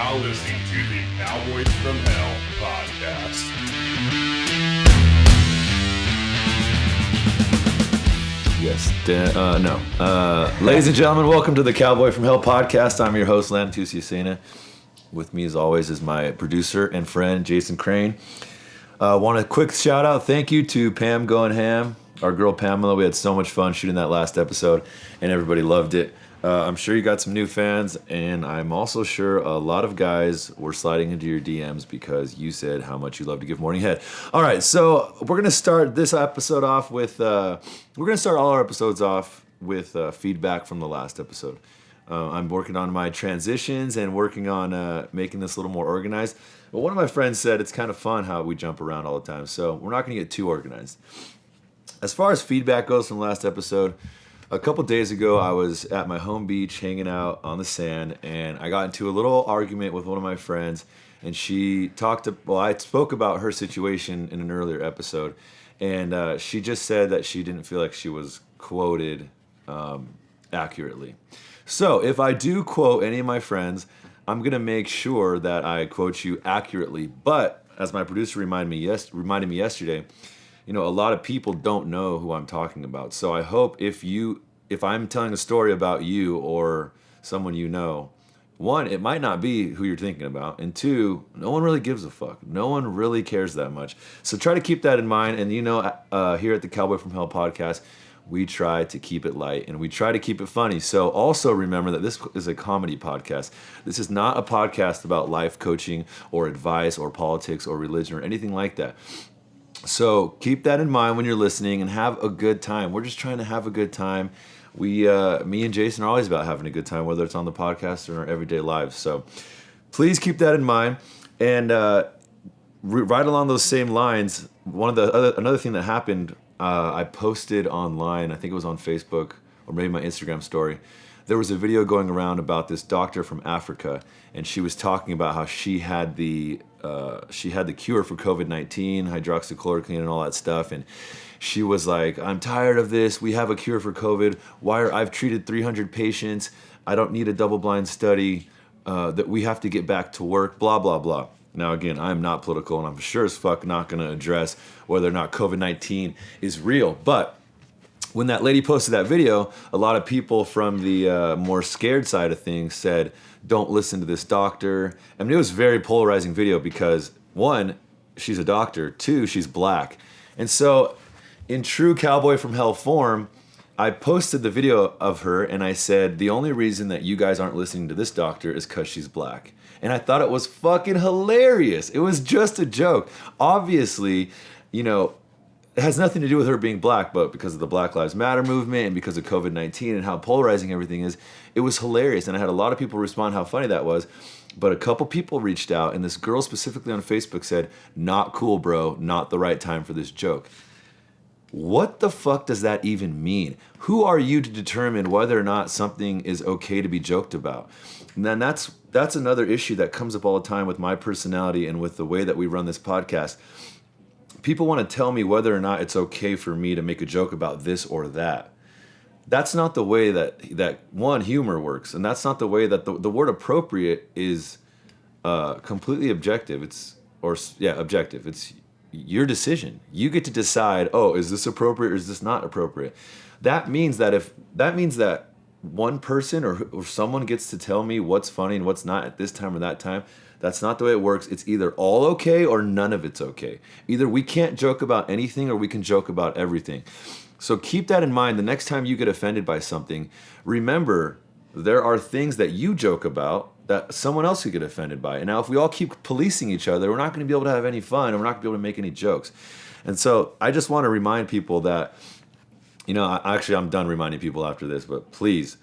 now listening to the Cowboy from Hell podcast. Yes. Ladies and gentlemen, welcome to the Cowboy from Hell podcast. I'm your host, Len Tusiasena. With me, as always, is my producer and friend, Jason Crane. Want a quick shout out. Thank you to Pam Going Ham, our girl Pamela. We had so much fun shooting that last episode, and everybody loved it. I'm sure you got some new fans, and I'm also sure a lot of guys were sliding into your DMs because you said how much you love to give morning head. All right, so we're going to start this episode off with, we're going to start all our episodes off with feedback from the last episode. I'm working on my transitions and working on making this a little more organized. But one of my friends said it's kind of fun how we jump around all the time, so we're not going to get too organized. As far as feedback goes from the last episode, a couple days ago, I was at my home beach hanging out on the sand, and I got into a little argument with one of my friends, and I spoke about her situation in an earlier episode, and she just said that she didn't feel like she was quoted accurately. So if I do quote any of my friends, I'm going to make sure that I quote you accurately, but as my producer reminded me yesterday, you know, a lot of people don't know who I'm talking about. So I hope if I'm telling a story about you or someone you know, one, it might not be who you're thinking about, and two, no one really gives a fuck. No one really cares that much. So try to keep that in mind. And you know, here at the Cowboy from Hell podcast, we try to keep it light and we try to keep it funny. So also remember that this is a comedy podcast. This is not a podcast about life coaching or advice or politics or religion or anything like that. So keep that in mind when you're listening and have a good time. We're just trying to have a good time. Me and Jason are always about having a good time, whether it's on the podcast or in our everyday lives. So please keep that in mind. And right along those same lines, another thing that happened, I posted online, I think it was on Facebook or maybe my Instagram story. There was a video going around about this doctor from Africa, and she was talking about how she had the cure for COVID-19, hydroxychloroquine, and all that stuff. And she was like, "I'm tired of this. We have a cure for COVID. I've treated 300 patients. I don't need a double-blind study. That we have to get back to work. Blah blah blah." Now again, I'm not political, and I'm sure as fuck not going to address whether or not COVID-19 is real, but when that lady posted that video, a lot of people from the more scared side of things said, "Don't listen to this doctor." I mean, it was a very polarizing video because, one, she's a doctor. Two, she's black. And so, in true Cowboy from Hell form, I posted the video of her and I said, the only reason that you guys aren't listening to this doctor is because she's black. And I thought it was fucking hilarious. It was just a joke. Obviously, you know, it has nothing to do with her being black, but because of the Black Lives Matter movement and because of COVID-19 and how polarizing everything is, it was hilarious. And I had a lot of people respond how funny that was. But a couple people reached out, and this girl specifically on Facebook said, "Not cool, bro. Not the right time for this joke." What the fuck does that even mean? Who are you to determine whether or not something is okay to be joked about? And then that's another issue that comes up all the time with my personality and with the way that we run this podcast. People want to tell me whether or not it's okay for me to make a joke about this or that. That's not the way that one, humor works, and that's not the way that the word appropriate is completely objective. Objective. It's your decision. You get to decide, oh, is this appropriate or is this not appropriate? That means that one person or someone gets to tell me what's funny and what's not at this time or that time. That's not the way it works. It's either all okay or none of it's okay. Either we can't joke about anything or we can joke about everything. So keep that in mind. The next time you get offended by something, remember there are things that you joke about that someone else could get offended by. And now if we all keep policing each other, we're not going to be able to have any fun and we're not going to be able to make any jokes. And so I just want to remind people that, you know, I'm done reminding people after this, but please,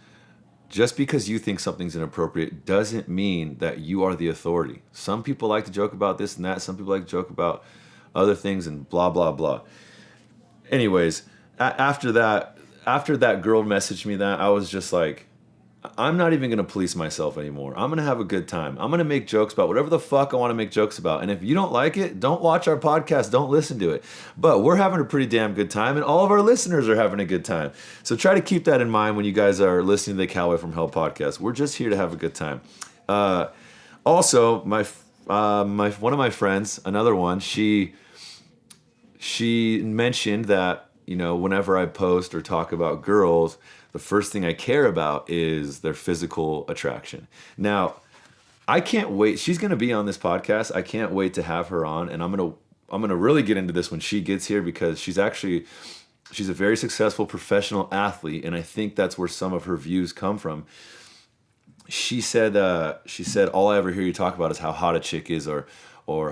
just because you think something's inappropriate doesn't mean that you are the authority. Some people like to joke about this and that. Some people like to joke about other things and blah, blah, blah. Anyways, after that girl messaged me that, I was just like, I'm not even going to police myself anymore. I'm going to have a good time. I'm going to make jokes about whatever the fuck I want to make jokes about. And if you don't like it, don't watch our podcast. Don't listen to it. But we're having a pretty damn good time, and all of our listeners are having a good time. So try to keep that in mind when you guys are listening to the Cowboy from Hell podcast. We're just here to have a good time. Also, my one of my friends, another one, she mentioned that, whenever I post or talk about girls, the first thing I care about is their physical attraction. Now, I can't wait. She's going to be on this podcast. I can't wait to have her on, and I'm going to really get into this when she gets here, because she's a very successful professional athlete, and I think that's where some of her views come from. She said all I ever hear you talk about is how hot a chick is, or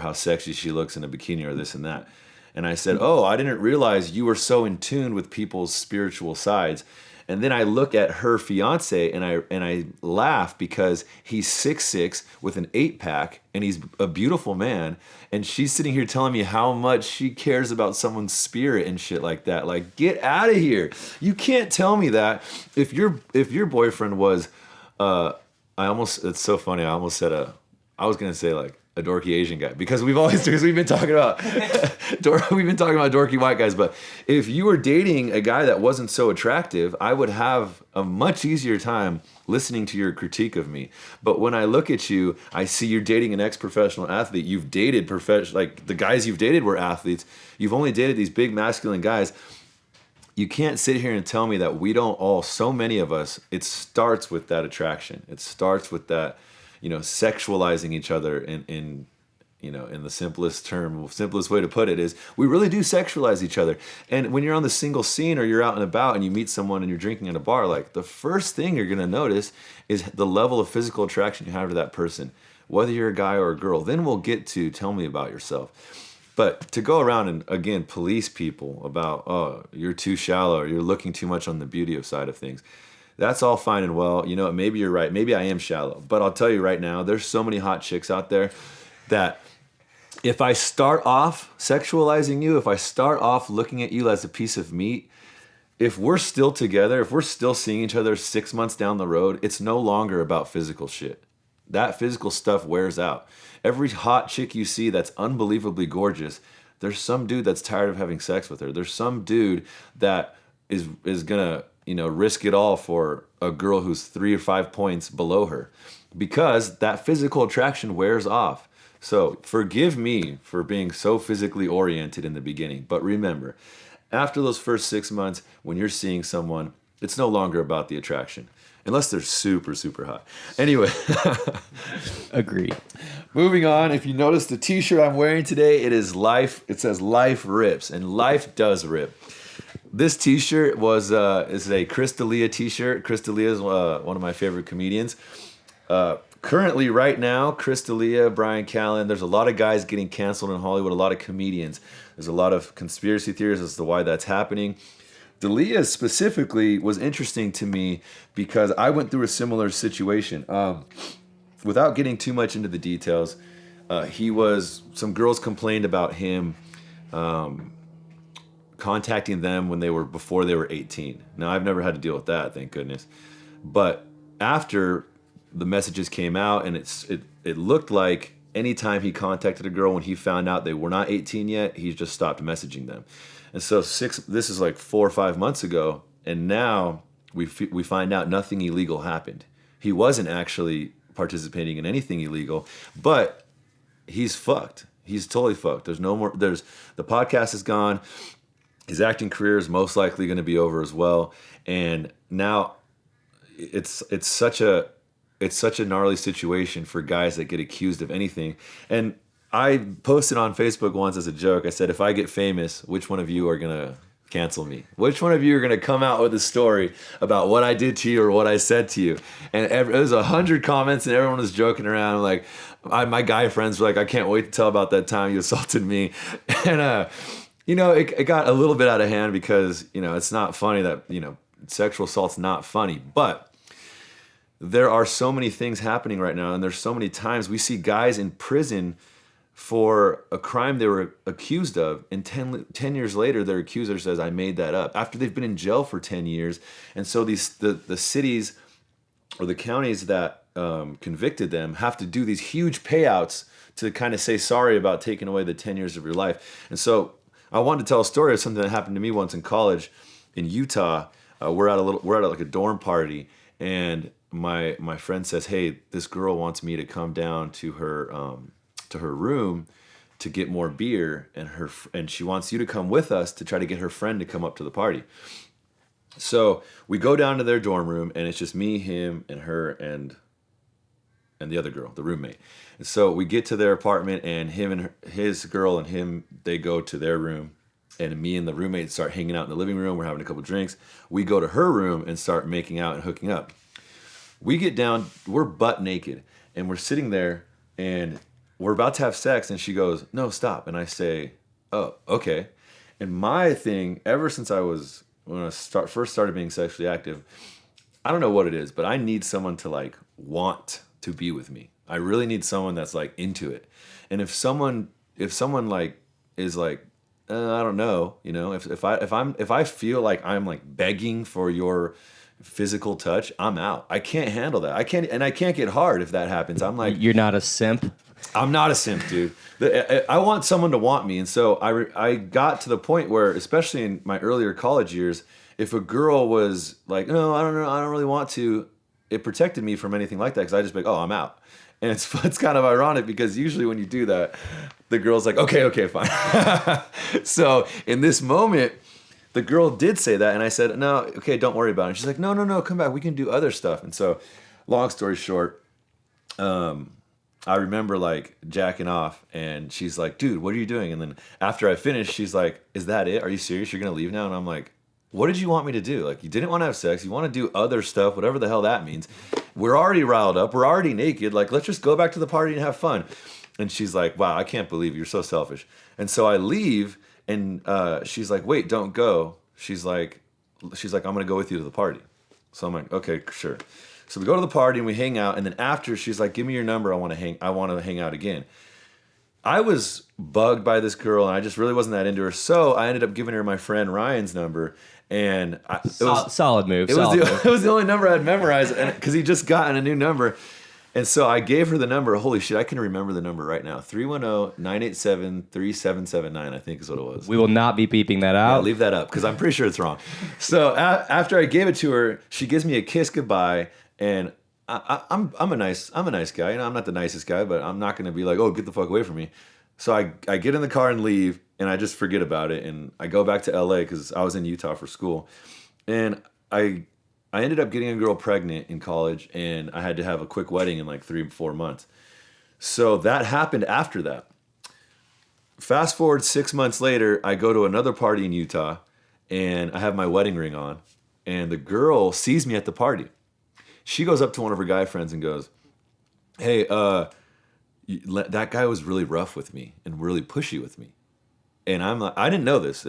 how sexy she looks in a bikini, or this and that. And I said, oh, I didn't realize you were so in tune with people's spiritual sides. And then I look at her fiance and I laugh, because he's 6'6" with an 8-pack, and he's a beautiful man. And she's sitting here telling me how much she cares about someone's spirit and shit like that. Like, get out of here. You can't tell me that. If your boyfriend was, it's so funny. I almost said I was going to say like a dorky Asian guy, because we've been talking about dorky white guys. But if you were dating a guy that wasn't so attractive, I would have a much easier time listening to your critique of me. But when I look at you, I see you're dating an ex-professional athlete. You've dated like the guys you've dated were athletes. You've only dated these big masculine guys. You can't sit here and tell me that we don't all, so many of us, it starts with that attraction. It starts with that, sexualizing each other in the simplest way to put it is we really do sexualize each other. And when you're on the single scene, or you're out and about and you meet someone and you're drinking at a bar, like the first thing you're going to notice is the level of physical attraction you have to that person, whether you're a guy or a girl. Then we'll get to tell me about yourself. But to go around and, again, police people about, oh, you're too shallow, or you're looking too much on the beauty of side of things, that's all fine and well. Maybe you're right. Maybe I am shallow. But I'll tell you right now, there's so many hot chicks out there that if I start off sexualizing you, if I start off looking at you as a piece of meat, if we're still together, if we're still seeing each other 6 months down the road, it's no longer about physical shit. That physical stuff wears out. Every hot chick you see that's unbelievably gorgeous, there's some dude that's tired of having sex with her. There's some dude that is gonna, risk it all for a girl who's 3 or 5 points below her, because that physical attraction wears off. So forgive me for being so physically oriented in the beginning, but remember, after those first 6 months, when you're seeing someone, it's no longer about the attraction. Unless they're super, super hot. Anyway. Agreed. Moving on, if you notice the t-shirt I'm wearing today, it is Life. It says Life Rips, and life does rip. This t-shirt is a Chris Delia t-shirt. Chris Delia is one of my favorite comedians. Currently, right now, Chris Delia, Brian Callen, there's a lot of guys getting canceled in Hollywood, a lot of comedians. There's a lot of conspiracy theories as to why that's happening. Delia specifically was interesting to me because I went through a similar situation. Without getting too much into the details, some girls complained about him contacting them before they were 18. Now, I've never had to deal with that, thank goodness. But after the messages came out, and it looked like anytime he contacted a girl when he found out they were not 18 yet, he just stopped messaging them. And so this is like 4 or 5 months ago, and now we find out nothing illegal happened. He wasn't actually participating in anything illegal, but he's fucked. He's totally fucked. The podcast is gone. His acting career is most likely going to be over as well. And now it's such a gnarly situation for guys that get accused of anything. And I posted on Facebook once as a joke. I said, if I get famous, which one of you are going to cancel me? Which one of you are going to come out with a story about what I did to you or what I said to you? And it was 100 comments, and everyone was joking around. Like, my guy friends were like, I can't wait to tell about that time you assaulted me. And, it got a little bit out of hand because, it's not funny that, sexual assault's not funny. But there are so many things happening right now, and there's so many times we see guys in prison for a crime they were accused of, and 10 years later, their accuser says, I made that up, after they've been in jail for 10 years. And so the cities or the counties that convicted them have to do these huge payouts to kind of say sorry about taking away the 10 years of your life. And so I wanted to tell a story of something that happened to me once in college in Utah. We're at like a dorm party, and my friend says, "Hey, this girl wants me to come down to her room to get more beer, and she wants you to come with us to try to get her friend to come up to the party." So we go down to their dorm room, and it's just me, him, and her, and the other girl, the roommate. And so we get to their apartment, and his girl and him, they go to their room, and me and the roommate start hanging out in the living room. We're having a couple drinks. We go to her room and start making out and hooking up. We get down, we're butt naked, and we're sitting there, and we're about to have sex, and she goes, "No, stop." And I say, "Oh, okay." And my thing, ever since when I first started being sexually active, I don't know what it is, but I need someone to like want to be with me. I really need someone that's like into it. And if someone like is like, I don't know, if I feel like I'm like begging for your physical touch, I'm out. I can't handle that. I can't get hard if that happens. I'm like, you're not a simp. I'm not a simp, dude. I want someone to want me. And so I got to the point where, especially in my earlier college years, if a girl was like, "No, I don't know, I don't really want to," it protected me from anything like that, because I just be like, "Oh, I'm out." And it's kind of ironic, because usually when you do that, the girl's like, okay, fine. So in this moment, the girl did say that, and I said, "No, okay, don't worry about it." And she's like, no, come back. We can do other stuff. And so, long story short, I remember like jacking off, and she's like, "Dude, what are you doing?" And then after I finished, she's like, "Is that it? Are you serious? You're gonna leave now?" And I'm like, "What did you want me to do? Like, you didn't want to have sex. You want to do other stuff, whatever the hell that means. We're already riled up. We're already naked. Like, let's just go back to the party and have fun." And she's like, "Wow, I can't believe you're so selfish." And so I leave, and she's like, "Wait, don't go." She's like, "I'm gonna go with you to the party." So I'm like, "Okay, sure." So we go to the party and we hang out, and then after, she's like, "Give me your number. I want to hang out again." I was bugged by this girl, and I just really wasn't that into her. So I ended up giving her my friend Ryan's number, and solid move. It was the only number I'd memorized, because he just gotten a new number. And so I gave her the number. Holy shit, I can remember the number right now. 310-987-3779, I think is what it was. We will not be beeping that out. Yeah, leave that up, because I'm pretty sure it's wrong. So after I gave it to her, she gives me a kiss goodbye, and I'm a nice guy. I'm not the nicest guy, but I'm not going to be like, "Oh, get the fuck away from me." So I get in the car and leave, and I just forget about it, and I go back to LA because I was in Utah for school, and I ended up getting a girl pregnant in college, and I had to have a quick wedding in like 3-4 months. So that happened after that. Fast forward 6 months later, I go to another party in Utah, and I have my wedding ring on, and the girl sees me at the party. She goes up to one of her guy friends and goes, "Hey, that guy was really rough with me and really pushy with me." And I'm like, I didn't know this.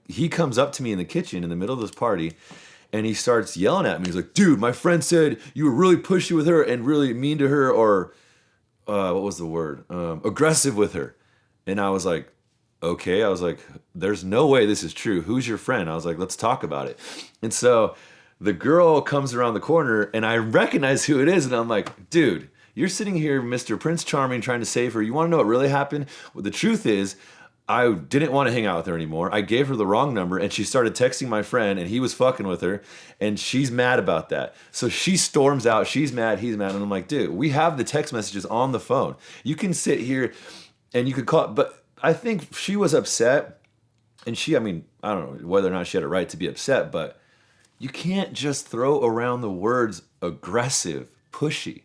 He comes up to me in the kitchen in the middle of this party, and he starts yelling at me. He's like, "Dude, my friend said you were really pushy with her and really mean to her, or what was the word? Aggressive with her." And I was like, "Okay." I was like, "There's no way this is true. Who's your friend?" I was like, "Let's talk about it." And so the girl comes around the corner, and I recognize who it is, and I'm like, "Dude, you're sitting here, Mr. Prince Charming, trying to save her. You want to know what really happened?" Well, the truth is, I didn't want to hang out with her anymore. I gave her the wrong number, and she started texting my friend, and he was fucking with her, and she's mad about that. So she storms out. She's mad. He's mad. And I'm like, "Dude, we have the text messages on the phone. You can sit here, and you could call." But I think she was upset, and I don't know whether or not she had a right to be upset, but you can't just throw around the words aggressive, pushy.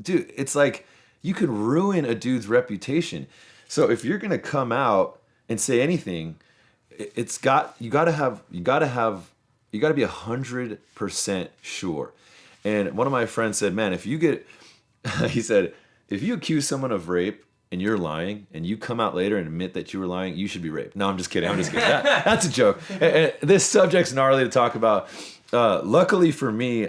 Dude, it's like you could ruin a dude's reputation. So if you're gonna come out and say anything, you gotta be 100% sure. And one of my friends said, "Man, he said, if you accuse someone of rape and you're lying, and you come out later and admit that you were lying, you should be raped." No, I'm just kidding. That's a joke. And this subject's gnarly to talk about. Luckily for me,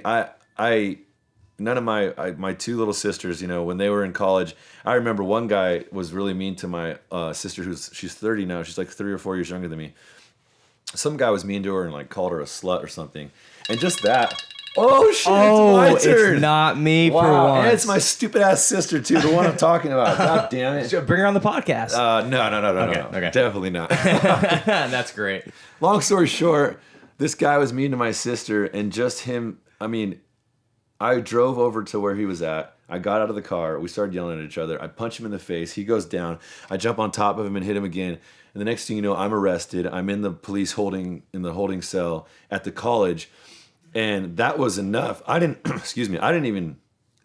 none of my two little sisters, when they were in college, I remember one guy was really mean to my sister, she's 30 now. She's like 3 or 4 years younger than me. Some guy was mean to her and like called her a slut or something. And just that. Oh shit! It's my turn. It's not me for once. And it's my stupid ass sister too, the one I'm talking about. God damn it! Bring her on the podcast. No. Okay. Definitely not. That's great. Long story short, this guy was mean to my sister, and just him I mean, I drove over to where he was at. I got out of the car. We started yelling at each other. I punch him in the face. He goes down. I jump on top of him and hit him again. And the next thing you know, I'm arrested. I'm in the police holding cell at the college. And that was enough. I didn't, excuse me, I didn't even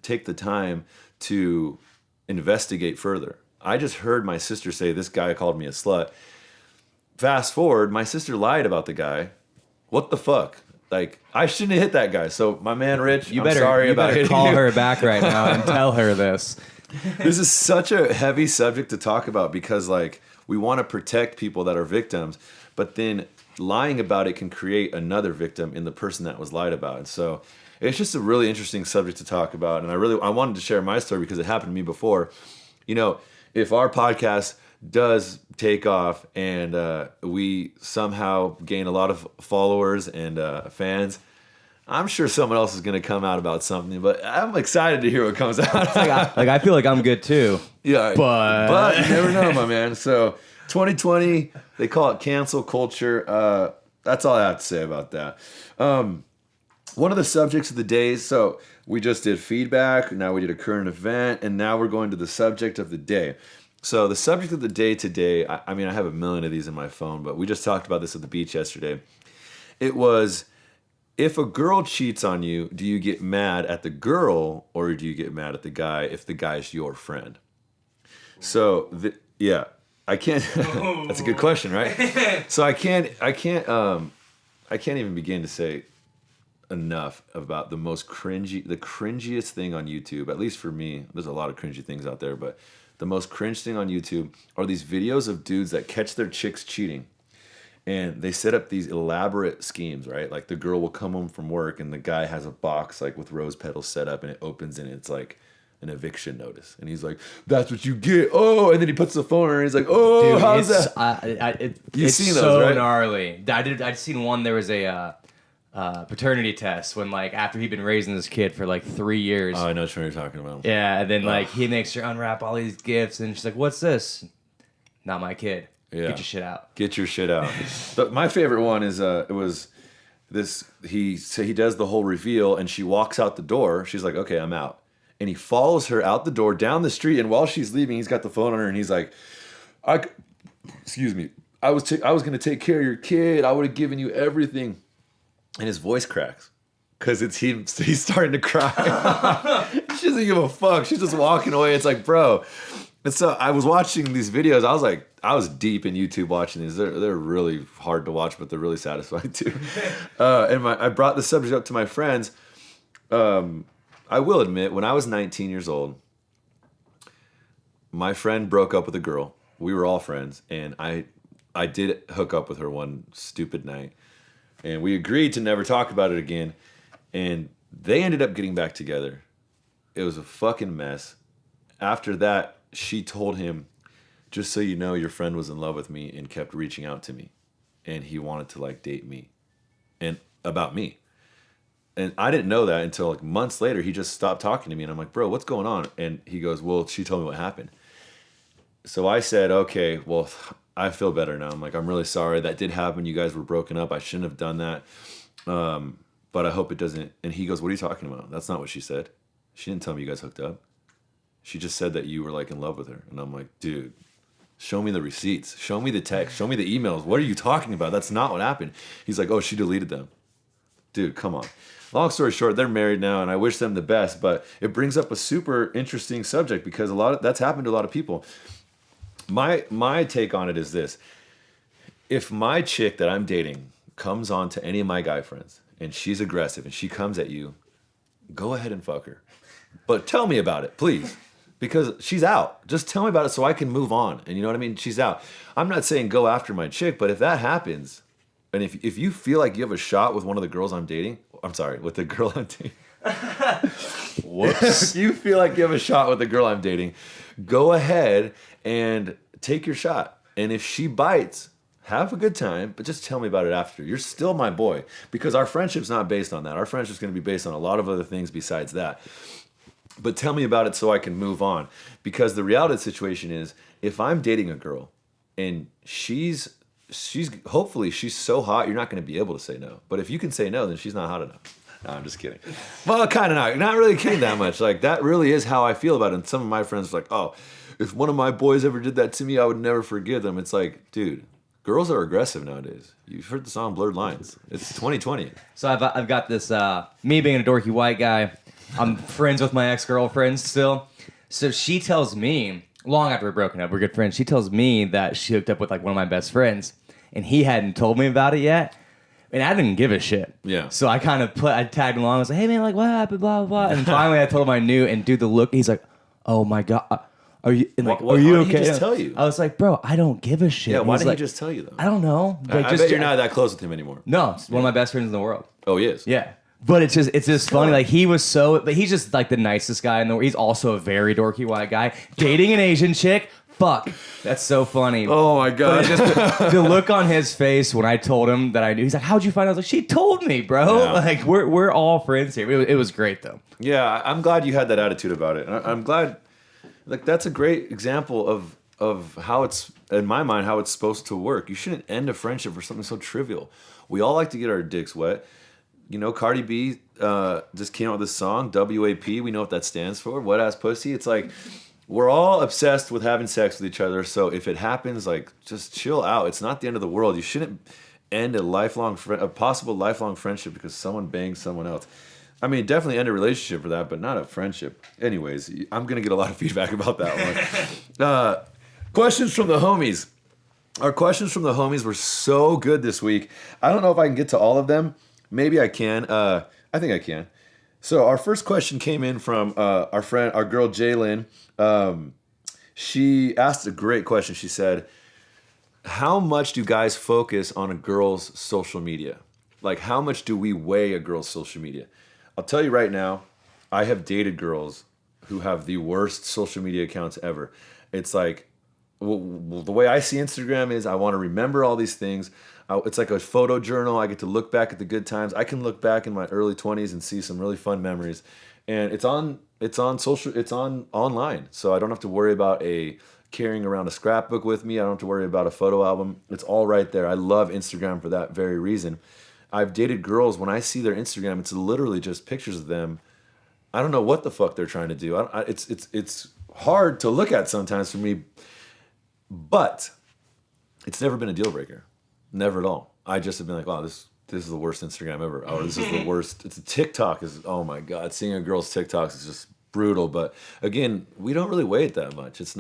take the time to investigate further. I just heard my sister say, this guy called me a slut. Fast forward, my sister lied about the guy. What the fuck? Like, I shouldn't have hit that guy. So, my man, Rich, I'm sorry about hitting you. Call her back right now and tell her this. This is such a heavy subject to talk about because, like, we want to protect people that are victims, but then lying about it can create another victim in the person that was lied about. And so, it's just a really interesting subject to talk about. And I wanted to share my story because it happened to me before. You know, if our podcast does take off and we somehow gain a lot of followers and fans, I'm sure someone else is going to come out about something, but I'm excited to hear what comes out. I feel like I'm good too. Yeah, but you never know, my man. So 2020, they call it cancel culture. That's all I have to say about that. One of the subjects of the day, so we just did feedback, now we did a current event, and now we're going to the subject of the day. So the subject of the day today, I mean, I have a million of these in my phone, but we just talked about this at the beach yesterday. It was, if a girl cheats on you, do you get mad at the girl or do you get mad at the guy if the guy's your friend? So, yeah, I can't, that's a good question, right? So I can't even begin to say enough about the cringiest thing on YouTube, at least for me. There's a lot of cringy things out there, but the most cringe thing on YouTube are these videos of dudes that catch their chicks cheating. And they set up these elaborate schemes, right? Like the girl will come home from work and the guy has a box like with rose petals set up and it opens and it's like an eviction notice. And he's like, that's what you get. Oh, and then he puts the phone on and he's like, oh, dude, how's that? It's seen those, so right? Gnarly. I'd seen one, there was a paternity test when, like, after he'd been raising this kid for like 3 years. Oh, I know what you're talking about. Yeah, and then like he makes her unwrap all these gifts, and she's like, "What's this?" Not my kid. Yeah. Get your shit out. Get your shit out. But my favorite one is it was this. He does the whole reveal, and she walks out the door. She's like, "Okay, I'm out," and he follows her out the door down the street. And while she's leaving, he's got the phone on her, and he's like, excuse me, I was going to take care of your kid. I would have given you everything." And his voice cracks because he's starting to cry. She doesn't give a fuck. She's just walking away. It's like, bro. And so I was watching these videos. I was deep in YouTube watching these. They're really hard to watch, but they're really satisfying too. And I brought the subject up to my friends. I will admit, when I was 19 years old, my friend broke up with a girl. We were all friends, and I did hook up with her one stupid night. And we agreed to never talk about it again. And they ended up getting back together. It was a fucking mess. After that, she told him, just so you know, your friend was in love with me and kept reaching out to me. And he wanted to, like, date me. And about me. And I didn't know that until, like, months later. He just stopped talking to me. And I'm like, bro, what's going on? And he goes, well, she told me what happened. So I said, okay, well, I feel better now. I'm like, I'm really sorry. That did happen. You guys were broken up. I shouldn't have done that. But I hope it doesn't. And he goes, what are you talking about? That's not what she said. She didn't tell me you guys hooked up. She just said that you were, like, in love with her. And I'm like, dude, show me the receipts. Show me the text. Show me the emails. What are you talking about? That's not what happened. He's like, oh, she deleted them. Dude, come on. Long story short, they're married now, and I wish them the best. But it brings up a super interesting subject because that's happened to a lot of people. My take on it is this. If my chick that I'm dating comes on to any of my guy friends and she's aggressive and she comes at you, go ahead and fuck her. But tell me about it, please. Because she's out. Just tell me about it so I can move on. And you know what I mean? She's out. I'm not saying go after my chick, but if that happens, and if you feel like you have a shot with one of the girls I'm dating, with the girl I'm dating. Whoops. If you feel like you have a shot with the girl I'm dating, go ahead and take your shot. And if she bites, have a good time, but just tell me about it after. You're still my boy. Because our friendship's not based on that. Our friendship's going to be based on a lot of other things besides that. But tell me about it so I can move on. Because the reality of the situation is, if I'm dating a girl and she's hopefully she's so hot, you're not going to be able to say no. But if you can say no, then she's not hot enough. No, I'm just kidding. Well, kind of not. Not really kidding that much. Like, that really is how I feel about it. And some of my friends are like, oh, if one of my boys ever did that to me, I would never forgive them. It's like, dude, girls are aggressive nowadays. You've heard the song Blurred Lines. It's 2020. So I've got this, me being a dorky white guy, I'm friends with my ex-girlfriend still. So she tells me, long after we're broken up, we're good friends, she tells me that she hooked up with like one of my best friends, and he hadn't told me about it yet. And I didn't give a shit. Yeah. So I kind of I tagged along. I was like, hey man, like what happened, blah, blah, blah. And finally I told him I knew, and dude, the look, he's like, oh my God. Are you like? What, are you why okay? Did he just tell you? I was like, bro, I don't give a shit. Yeah, why didn't like, he just tell you though? I don't know. Like, I bet you're not that close with him anymore. No, it's one of my best friends in the world. Oh, he is? Yeah. But it's just funny. Like, he was but he's just like the nicest guy in the world. He's also a very dorky white guy. Dating an Asian chick. Fuck. That's so funny. Oh my God. The look on his face when I told him that I knew, he's like, how'd you find out? I was like, she told me, bro. Yeah. Like, we're all friends here. It was great though. Yeah, I'm glad you had that attitude about it. I'm glad. Like, that's a great example of how it's, in my mind, how it's supposed to work. You shouldn't end a friendship for something so trivial. We all like to get our dicks wet. You know, Cardi B just came out with this song, WAP. We know what that stands for, wet ass pussy. It's like, we're all obsessed with having sex with each other. So if it happens, like, just chill out. It's not the end of the world. You shouldn't end a possible lifelong friendship because someone bangs someone else. I mean, definitely end a relationship for that, but not a friendship. Anyways, I'm going to get a lot of feedback about that one. Questions from the homies. Our questions from the homies were so good this week. I don't know if I can get to all of them. Maybe I can. I think I can. So our first question came in from our girl Jaylyn. She asked a great question. She said, how much do guys focus on a girl's social media? Like, how much do we weigh a girl's social media? I'll tell you right now, I have dated girls who have the worst social media accounts ever. It's like, the way I see Instagram is I want to remember all these things. It's like a photo journal. I get to look back at the good times. I can look back in my early 20s and see some really fun memories. And it's on online. So I don't have to worry about carrying around a scrapbook with me. I don't have to worry about a photo album. It's all right there. I love Instagram for that very reason. I've dated girls, when I see their Instagram, it's literally just pictures of them. I don't know what the fuck they're trying to do. It's hard to look at sometimes for me, but it's never been a deal breaker. Never at all. I just have been like, wow, this is the worst Instagram ever. Oh, this is the worst. It's a TikTok oh my God, seeing a girl's TikToks is just brutal. But again, we don't really weigh it that much. It's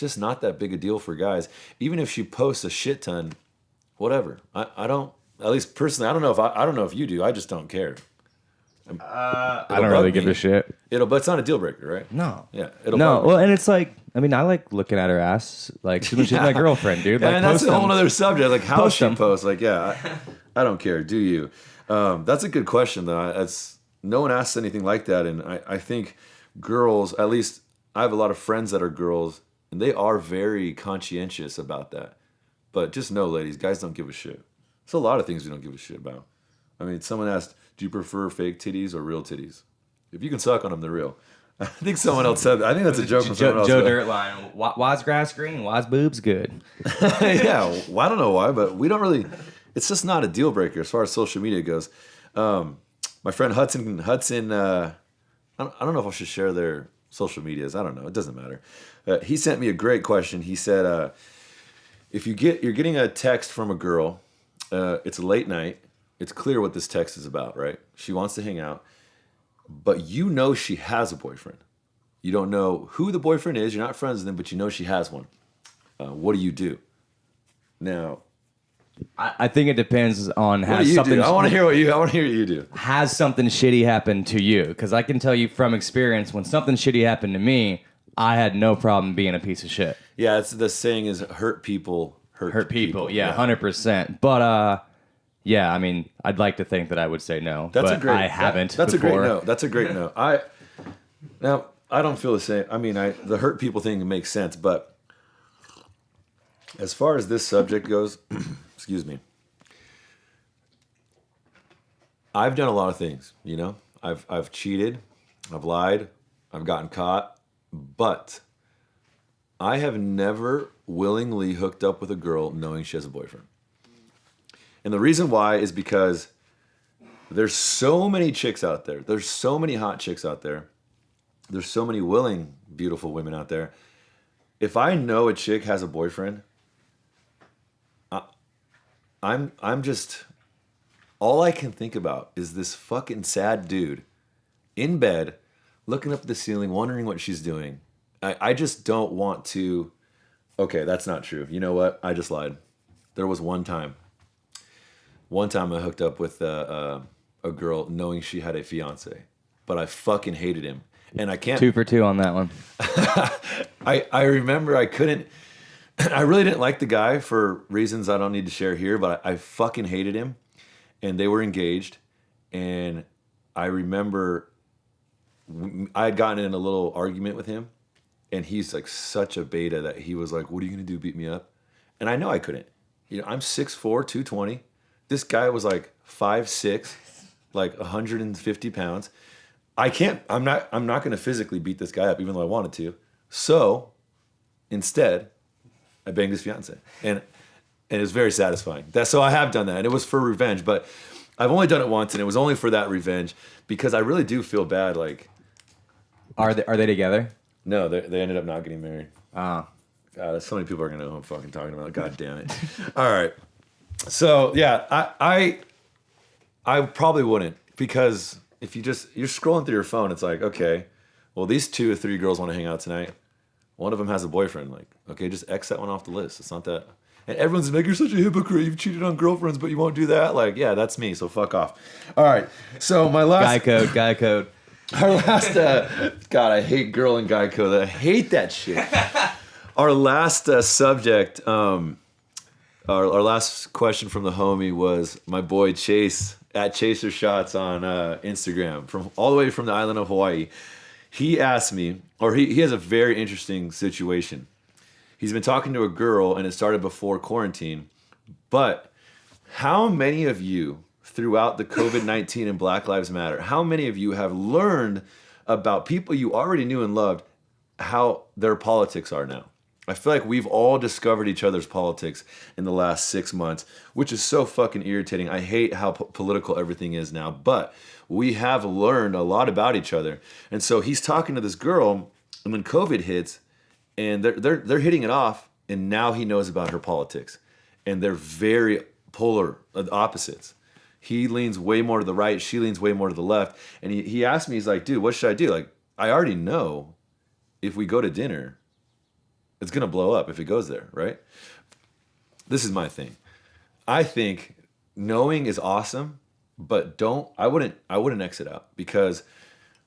just not that big a deal for guys. Even if she posts a shit ton, whatever. I don't. At least personally, I don't know if you do. I just don't care. I don't really give a shit. But it's not a deal breaker, right? No. Yeah. Well, and it's like, I mean, I like looking at her ass. Like, she's my girlfriend, dude. Like, and that's a whole other subject. Like, how she posts. Like, yeah, I don't care. Do you? That's a good question, though. No one asks anything like that, and I think girls, at least I have a lot of friends that are girls, and they are very conscientious about that. But just know, ladies, guys don't give a shit. There's a lot of things we don't give a shit about. I mean, someone asked, do you prefer fake titties or real titties? If you can suck on them, they're real. I think someone else said that. I think that's a joke from someone else. Joe Dirtline. Why's grass green? Why's boobs good? Yeah, well, I don't know why, but we don't really... It's just not a deal breaker as far as social media goes. My friend Hudson, I don't know if I should share their social medias. I don't know. It doesn't matter. He sent me a great question. He said, if you're getting a text from a girl, it's a late night, it's clear what this text is about, right? She wants to hang out, but you know she has a boyfriend. You don't know who the boyfriend is. You're not friends with him, but you know she has one. What do you do? Now, I think it depends on how something. I want to hear what you do. Has something shitty happened to you? Because I can tell you from experience, when something shitty happened to me, I had no problem being a piece of shit. Yeah, it's the saying is hurt people hurt people. Yeah, 100%. But yeah, I mean, I'd like to think that I would say no, I haven't. That's before. a great no. That's a great no. I don't feel the same. I mean, the hurt people thing makes sense, but as far as this subject goes, excuse me, I've done a lot of things. You know, I've cheated, I've lied, I've gotten caught, but I have never willingly hooked up with a girl knowing she has a boyfriend. And the reason why is because There's so many chicks out there. There's so many hot chicks out there. There's so many willing, beautiful women out there. If I know a chick has a boyfriend, I'm just, all I can think about is this fucking sad dude in bed, looking up at the ceiling, wondering what she's doing. I just don't want to. Okay, that's not true. You know what? I just lied. There was one time I hooked up with a girl knowing she had a fiance, but I fucking hated him. And I can't. 2 for 2 on that one. I remember I couldn't. I really didn't like the guy for reasons I don't need to share here, but I fucking hated him. And they were engaged. And I remember I had gotten in a little argument with him. And he's like such a beta that he was like, "What are you going to do, beat me up?" And I know I couldn't. You know, I'm 6'4", 220. This guy was like 5'6", like 150 pounds. I'm not going to physically beat this guy up, even though I wanted to. So instead, I banged his fiance, and it was very satisfying. So I have done that, and it was for revenge. But I've only done it once, and it was only for that revenge because I really do feel bad. Like, are they together? No, they ended up not getting married. Ah, God, so many people are gonna know who I'm fucking talking about. God damn it! All right, so yeah, I probably wouldn't, because if you're scrolling through your phone, it's like, okay, well, these 2 or 3 girls want to hang out tonight. One of them has a boyfriend. Like, okay, just X that one off the list. It's not that. And everyone's like, "You're such a hypocrite. You've cheated on girlfriends, but you won't do that." Like, yeah, that's me. So fuck off. All right. So my last guy code. Our last, God, I hate girl and guy code. I hate that shit. Our last subject, our last question from the homie was my boy Chase at Chaser Shots on Instagram, from all the way from the island of Hawaii. He asked me, or he has a very interesting situation. He's been talking to a girl, and it started before quarantine. But how many of you, throughout the COVID-19 and Black Lives Matter, how many of you have learned about people you already knew and loved, how their politics are now? I feel like we've all discovered each other's politics in the last 6 months, which is so fucking irritating. I hate how political everything is now, but we have learned a lot about each other. And so he's talking to this girl, and when COVID hits, and they're hitting it off, and now he knows about her politics, and they're very polar opposites. He leans way more to the right. She leans way more to the left. And he asked me, he's like, "Dude, what should I do?" Like, I already know if we go to dinner, it's going to blow up if it goes there, right? This is my thing. I think knowing is awesome, but I wouldn't exit out, because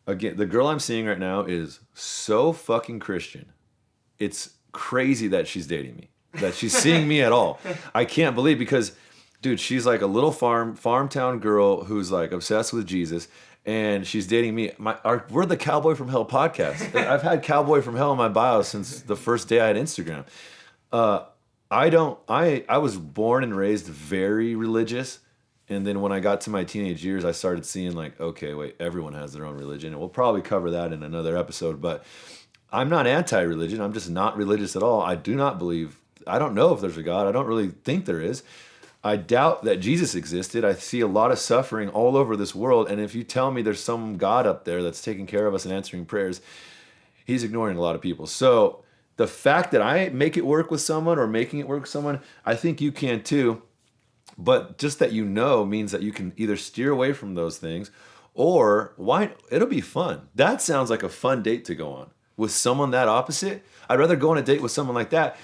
again, the girl I'm seeing right now is so fucking Christian. It's crazy that she's dating me, that she's seeing me at all. I can't believe, because dude, she's like a little farm town girl who's like obsessed with Jesus, and she's dating me. We're the Cowboy from Hell podcast. I've had Cowboy from Hell in my bio since the first day I had Instagram. I was born and raised very religious, and then when I got to my teenage years, I started seeing like, okay, wait, everyone has their own religion, and we'll probably cover that in another episode. But I'm not anti-religion. I'm just not religious at all. I don't know if there's a God. I don't really think there is. I doubt that Jesus existed. I see a lot of suffering all over this world. And if you tell me there's some God up there that's taking care of us and answering prayers, he's ignoring a lot of people. So the fact that I make it work with someone, or making it work with someone, I think you can too. But just that you know means that you can either steer away from those things, or it'll be fun. That sounds like a fun date to go on with someone that opposite. I'd rather go on a date with someone like that.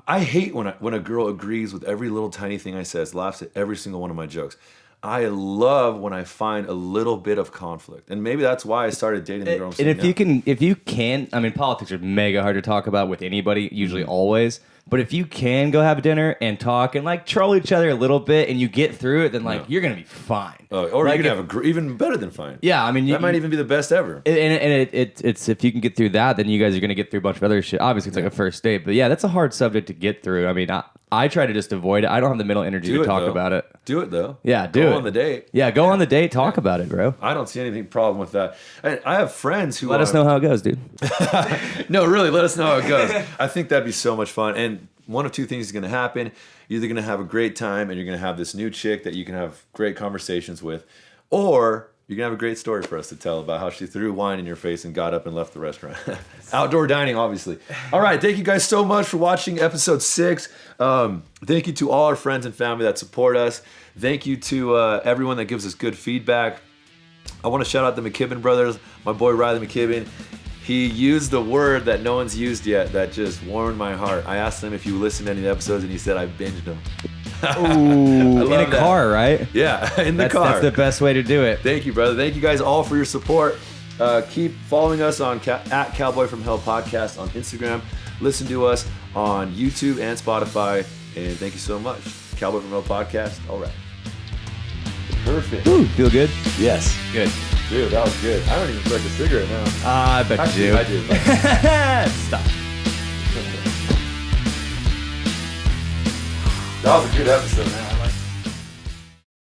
I hate when a girl agrees with every little tiny thing I says, laughs at every single one of my jokes. I love when I find a little bit of conflict, and maybe that's why I started dating the girl. And if you can, I mean, politics are mega hard to talk about with anybody, usually always. But if you can go have dinner and talk and like troll each other a little bit, and you get through it, then you're gonna be fine. Or like, you're gonna have even better than fine. Yeah, I mean, that might even be the best ever. And it's if you can get through that, then you guys are gonna get through a bunch of other shit. Obviously, it's like a first date, but yeah, that's a hard subject to get through. I mean, I try to just avoid it. I don't have the mental energy to talk about it. Do it though. Yeah, go on the date. Yeah, go on the date. Talk about it, bro. I don't see anything problem with that. And I have friends who let us know how it goes, dude. No, really, let us know how it goes. I think that'd be so much fun. And one of two things is going to happen. You're either going to have a great time and you're going to have this new chick that you can have great conversations with, or you're going to have a great story for us to tell about how she threw wine in your face and got up and left the restaurant. Outdoor dining, obviously. All right. Thank you guys so much for watching episode 6. Thank you to all our friends and family that support us. Thank you to everyone that gives us good feedback. I want to shout out the McKibben brothers, my boy Riley McKibben. He used the word that no one's used yet that just warmed my heart. I asked him if you listened to any of the episodes, and he said, I binged them. Ooh, in a car, right? Yeah, in the car. That's the best way to do it. Thank you, brother. Thank you guys all for your support. Keep following us on at Cowboy from Hell Podcast on Instagram. Listen to us on YouTube and Spotify. And thank you so much. Cowboy from Hell Podcast. All right. Perfect. Ooh, feel good? Yes. Good. Dude, that was good. I don't even smoke a cigarette now. I bet Actually, you do. I do. Stop. That was a good episode, man.